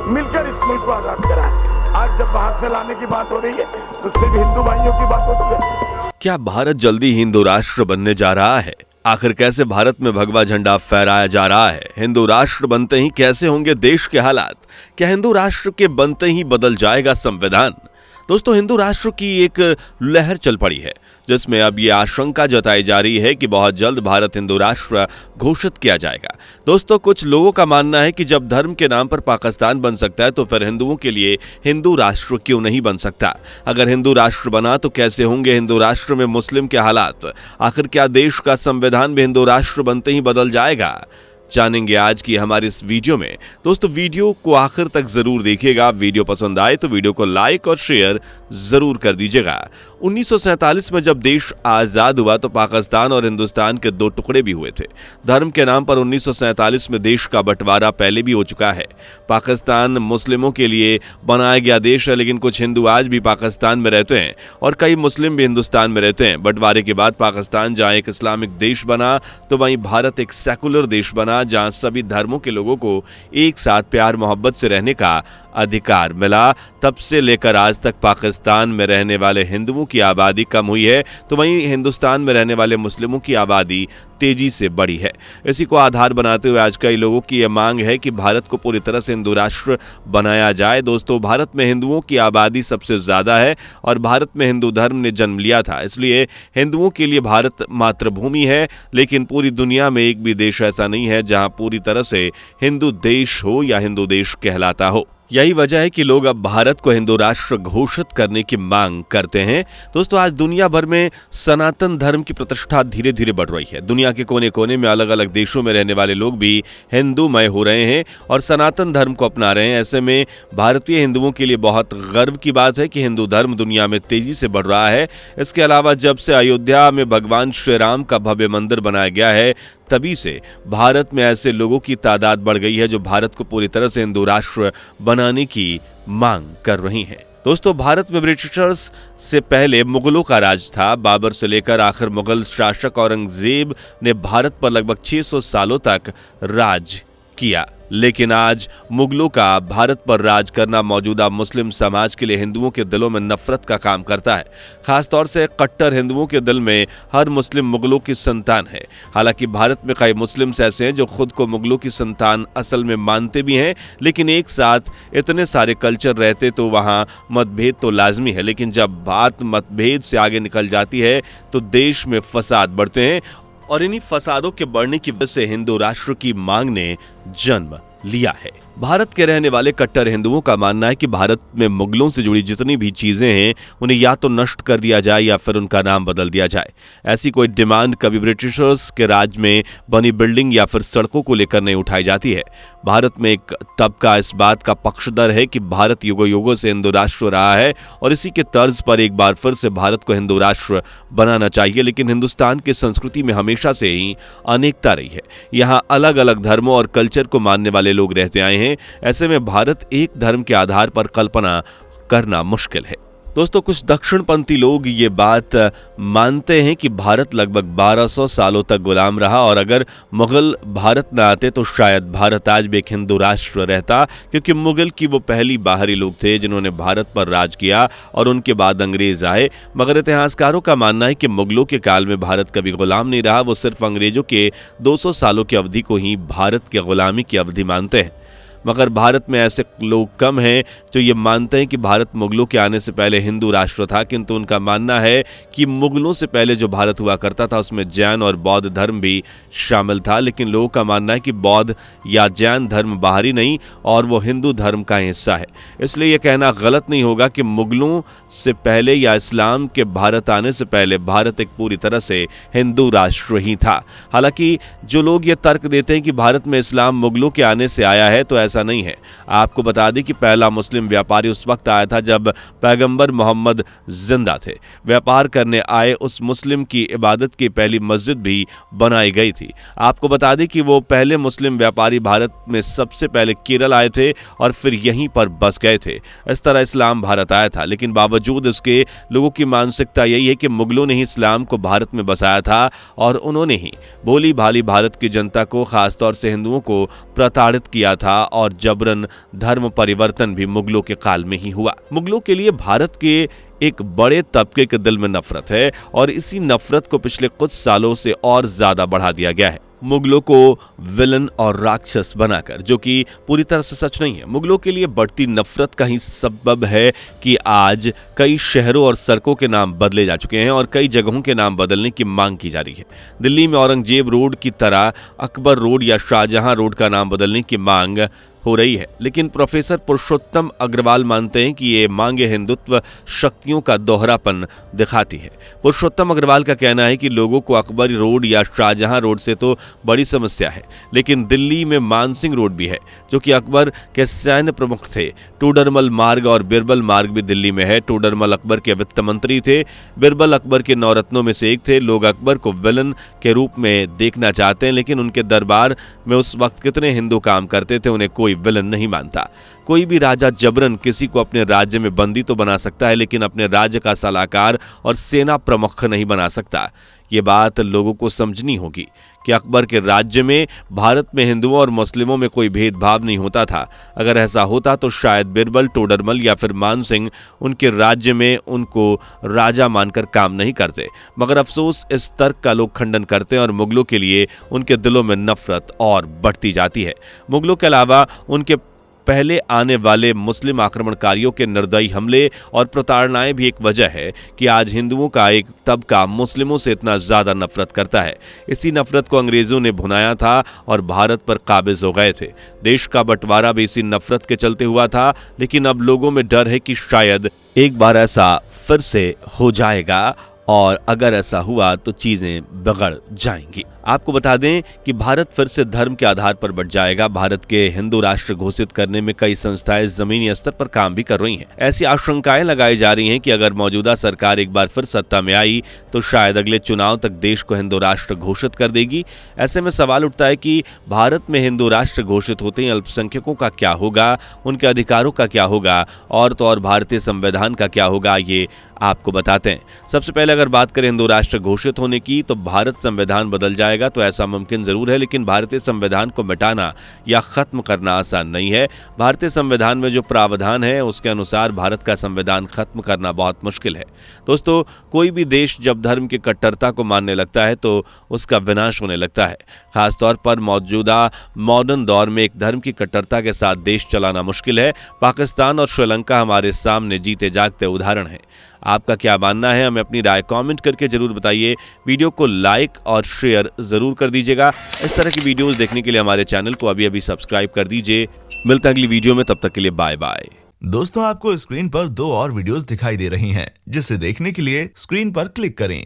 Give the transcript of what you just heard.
मिलकर इस मुल्क को आजाद कराएं। आज जब बाहर से लाने की बात हो रही है तो सिर्फ हिंदू भाइयों की बात होती है। क्या भारत जल्दी हिंदू राष्ट्र बनने जा रहा है? आखिर कैसे भारत में भगवा झंडा फहराया जा रहा है? हिंदू राष्ट्र बनते ही कैसे होंगे देश के हालात? क्या हिंदू राष्ट्र के बनते ही बदल जाएगा संविधान? दोस्तों, हिंदू राष्ट्र की एक लहर चल पड़ी है जिसमें अब ये आशंका जताई जा रही है कि बहुत जल्द भारत हिंदू राष्ट्र घोषित किया जाएगा। दोस्तों, कुछ लोगों का मानना है कि जब धर्म के नाम पर पाकिस्तान बन सकता है तो फिर हिंदुओं के लिए हिंदू राष्ट्र क्यों नहीं बन सकता? अगर हिंदू राष्ट्र बना तो कैसे होंगे हिंदू राष्ट्र में मुस्लिम के हालात? आखिर क्या देश का संविधान भी हिंदू राष्ट्र बनते ही बदल जाएगा? जानेंगे आज की हमारी इस वीडियो में। दोस्तों, वीडियो को आखिर तक जरूर देखिएगा। वीडियो पसंद आए तो वीडियो को लाइक और शेयर जरूर कर दीजिएगा। 1947 में जब देश आजाद हुआ तो पाकिस्तान और हिंदुस्तान के दो टुकड़े भी हुए थे। धर्म के नाम पर 1947 में देश का बंटवारा पहले भी हो चुका है। पाकिस्तान मुस्लिमों के लिए बनाया गया देश है, लेकिन कुछ हिंदू आज भी पाकिस्तान में रहते हैं और कई मुस्लिम भी हिंदुस्तान में रहते हैं। बंटवारे के बाद पाकिस्तान जहां एक इस्लामिक देश बना तो वहीं भारत एक सेकुलर देश बना, जहां सभी धर्मों के लोगों को एक साथ प्यार मोहब्बत से रहने का अधिकार मिला। तब से लेकर आज तक पाकिस्तान में रहने वाले हिंदुओं की आबादी कम हुई है तो वहीं हिंदुस्तान में रहने वाले मुस्लिमों की आबादी तेजी से बढ़ी है। इसी को आधार बनाते हुए आज कई लोगों की यह मांग है कि भारत को पूरी तरह से हिंदू राष्ट्र बनाया जाए। दोस्तों, भारत में हिंदुओं की आबादी सबसे ज्यादा है और भारत में हिंदू धर्म ने जन्म लिया था, इसलिए हिंदुओं के लिए भारत मातृभूमि है। लेकिन पूरी दुनिया में एक भी देश ऐसा नहीं है जहां पूरी तरह से हिंदू देश हो या हिंदू देश कहलाता हो। यही वजह है कि लोग अब भारत को हिंदू राष्ट्र घोषित करने की मांग करते हैं। दोस्तों, आज दुनिया भर में सनातन धर्म की प्रतिष्ठा धीरे धीरे बढ़ रही है। दुनिया के कोने कोने में अलग अलग देशों में रहने वाले लोग भी हिंदूमय हो रहे हैं और सनातन धर्म को अपना रहे हैं। ऐसे में भारतीय हिंदुओं के लिए बहुत गर्व की बात है कि हिंदू धर्म दुनिया में तेजी से बढ़ रहा है। इसके अलावा जब से अयोध्या में भगवान श्री राम का भव्य मंदिर बनाया गया है तभी से भारत में ऐसे लोगों की तादाद बढ़ गई है जो भारत को पूरी तरह से हिंदू राष्ट्र बनाने की मांग कर रही हैं। दोस्तों, भारत में ब्रिटिशर्स से पहले मुगलों का राज था। बाबर से लेकर आखिर मुगल शासक औरंगजेब ने भारत पर लगभग 600 सालों तक राज किया। लेकिन आज मुगलों का भारत पर राज करना मौजूदा मुस्लिम समाज के लिए हिंदुओं के दिलों में नफरत का काम करता है। खासतौर से कट्टर हिंदुओं के दिल में हर मुस्लिम मुगलों की संतान है। हालांकि भारत में कई मुस्लिम्स ऐसे हैं जो खुद को मुगलों की संतान असल में मानते भी हैं, लेकिन एक साथ इतने सारे कल्चर रहते तो वहाँ मतभेद तो लाजमी है। लेकिन जब बात मतभेद से आगे निकल जाती है तो देश में फसाद बढ़ते हैं और इन्हीं फसादों के बढ़ने की वजह से हिंदू राष्ट्र की मांग ने जन्म लिया है। भारत के रहने वाले कट्टर हिंदुओं का मानना है कि भारत में मुगलों से जुड़ी जितनी भी चीजें हैं उन्हें या तो नष्ट कर दिया जाए या फिर उनका नाम बदल दिया जाए। ऐसी कोई डिमांड कभी ब्रिटिशर्स के राज में बनी बिल्डिंग या फिर सड़कों को लेकर नहीं उठाई जाती है। भारत में एक तबका इस बात का पक्षधर है कि भारत युगों युगों से हिंदू राष्ट्र रहा है और इसी के तर्ज पर एक बार फिर से भारत को हिंदू राष्ट्र बनाना चाहिए। लेकिन हिंदुस्तान की संस्कृति में हमेशा से ही अनेकता रही है। यहाँ अलग अलग धर्मों और कल्चर को मानने वाले लोग रहते आए हैं। ऐसे में भारत एक धर्म के आधार पर कल्पना करना मुश्किल है। दोस्तों, कुछ दक्षिणपंथी लोग ये बात मानते हैं कि भारत लगभग 1200 सालों तक गुलाम रहा और अगर मुगल भारत न आते तो शायद भारत आज भी एक हिंदू राष्ट्र रहता, क्योंकि मुगल की वो पहली बाहरी लोग थे जिन्होंने भारत पर राज किया और उनके बाद अंग्रेज आए। मगर इतिहासकारों का मानना है कि मुगलों के काल में भारत कभी गुलाम नहीं रहा। वो सिर्फ अंग्रेजों के 200 सालों की अवधि को ही भारत की गुलामी की अवधि मानते हैं। मगर भारत में ऐसे लोग कम हैं जो ये मानते हैं कि भारत मुगलों के आने से पहले हिंदू राष्ट्र था, किंतु उनका मानना है कि मुगलों से पहले जो भारत हुआ करता था उसमें जैन और बौद्ध धर्म भी शामिल था। लेकिन लोगों का मानना है कि बौद्ध या जैन धर्म बाहरी नहीं और वो हिंदू धर्म का हिस्सा है। इसलिए यह कहना गलत नहीं होगा कि मुगलों से पहले या इस्लाम के भारत आने से पहले भारत एक पूरी तरह से हिंदू राष्ट्र ही था। हालांकि जो लोग ये तर्क देते हैं कि भारत में इस्लाम मुगलों के आने से आया है तो ऐसा नहीं है। आपको बता दें कि पहला मुस्लिम व्यापारी उस वक्त आया था जब पैगंबर मोहम्मद जिंदा थे। व्यापार करने आए उस मुस्लिम की इबादत की पहली मस्जिद भी बनाई गई थी। आपको बता दें कि वो पहले मुस्लिम व्यापारी भारत में सबसे पहले केरल आए थे और फिर यहीं पर बस गए थे। इस तरह इस्लाम भारत आया था। लेकिन बावजूद इसके लोगों की मानसिकता यही है कि मुगलों ने ही इस्लाम को भारत में बसाया था और उन्होंने ही भोली भाली भारत की जनता को, खासतौर से हिंदुओं को प्रताड़ित किया था और जबरन धर्म परिवर्तन भी मुगलों के काल में ही हुआ। मुगलों के लिए भारत के एक बड़े तबके के दिल में नफरत है और इसी नफरत को पिछले कुछ सालों से और ज्यादा बढ़ा दिया गया है, मुगलों को विलन और राक्षस बनाकर, जो कि पूरी तरह से सच नहीं है। मुगलों के लिए बढ़ती नफरत का ही सबब है कि आज कई शहरों और सड़कों के नाम बदले जा चुके हैं और कई जगहों के नाम बदलने की मांग की जा रही है। दिल्ली में औरंगजेब रोड की तरह अकबर रोड या शाहजहां रोड का नाम बदलने की मांग हो रही है, लेकिन प्रोफेसर पुरुषोत्तम अग्रवाल मानते हैं कि ये मांगे हिंदुत्व शक्तियों का दोहरापन दिखाती है। पुरुषोत्तम अग्रवाल का कहना है कि लोगों को अकबर रोड या शाहजहां रोड से तो बड़ी समस्या है, लेकिन दिल्ली में मानसिंह रोड भी है जो कि अकबर के सैन्य प्रमुख थे। टोडरमल मार्ग और बिरबल मार्ग भी दिल्ली में है। टोडरमल अकबर के वित्त मंत्री थे, बिरबल अकबर के नौरत्नों में से एक थे। लोग अकबर को विलन के रूप में देखना चाहते हैं, लेकिन उनके दरबार में उस वक्त कितने हिंदू काम करते थे उन्हें कोई विलन नहीं मानता। कोई भी राजा जबरन किसी को अपने राज्य में बंदी तो बना सकता है, लेकिन अपने राज्य का सलाहकार और सेना प्रमुख नहीं बना सकता। ये बात लोगों को समझनी होगी कि अकबर के राज्य में भारत में हिंदुओं और मुस्लिमों में कोई भेदभाव नहीं होता था। अगर ऐसा होता तो शायद बिरबल, टोडरमल या फिर मानसिंह उनके राज्य में उनको राजा मानकर काम नहीं करते। मगर अफसोस इस तर्क का लोग खंडन करते हैं और मुगलों के लिए उनके दिलों में नफरत और बढ़ती जाती है। मुगलों के अलावा उनके पहले आने वाले मुस्लिम आक्रमणकारियों के निर्दयी हमले और प्रताड़नाएं भी एक वजह है कि आज हिंदुओं का एक तबका मुस्लिमों से इतना ज्यादा नफरत करता है। इसी नफरत को अंग्रेजों ने भुनाया था और भारत पर काबिज हो गए थे। देश का बंटवारा भी इसी नफरत के चलते हुआ था, लेकिन अब लोगों में डर है कि शायद एक बार ऐसा फिर से हो जाएगा और अगर ऐसा हुआ तो चीजें बिगड़ जाएंगी। आपको बता दें कि भारत फिर से धर्म के आधार पर बढ़ जाएगा। भारत के हिंदू राष्ट्र घोषित करने में कई संस्थाएं जमीनी स्तर पर काम भी कर रही हैं। ऐसी आशंकाएं लगाई जा रही हैं कि अगर मौजूदा सरकार एक बार फिर सत्ता में आई तो शायद अगले चुनाव तक देश को हिंदू राष्ट्र घोषित कर देगी। ऐसे में सवाल उठता है कि भारत में हिंदू राष्ट्र घोषित होते ही अल्पसंख्यकों का क्या होगा, उनके अधिकारों का क्या होगा और तो और भारतीय संविधान का क्या होगा, ये आपको बताते हैं। सबसे पहले अगर बात करें हिंदू राष्ट्र घोषित होने की, तो भारत संविधान बदल जाएगा तो ऐसा मुमकिन जरूर है, लेकिन भारतीय संविधान को मिटाना या खत्म करना आसान नहीं है। भारतीय संविधान में जो प्रावधान है उसके अनुसार भारत का संविधान खत्म करना बहुत मुश्किल है। दोस्तों, कोई भी देश जब धर्म की कट्टरता को मानने लगता है तो उसका विनाश होने लगता है। खासतौर पर मौजूदा मॉडर्न दौर में एक धर्म की कट्टरता के साथ देश चलाना मुश्किल है। पाकिस्तान और श्रीलंका हमारे सामने जीते जागते उदाहरण हैं। आपका क्या मानना है, हमें अपनी राय कमेंट करके जरूर बताइए। वीडियो को लाइक और शेयर जरूर कर दीजिएगा। इस तरह की वीडियोस देखने के लिए हमारे चैनल को अभी सब्सक्राइब कर दीजिए। मिलते हैं अगली वीडियो में, तब तक के लिए बाय बाय। दोस्तों, आपको स्क्रीन पर 2 और वीडियोस दिखाई दे रही हैं, जिसे देखने के लिए स्क्रीन पर क्लिक करें।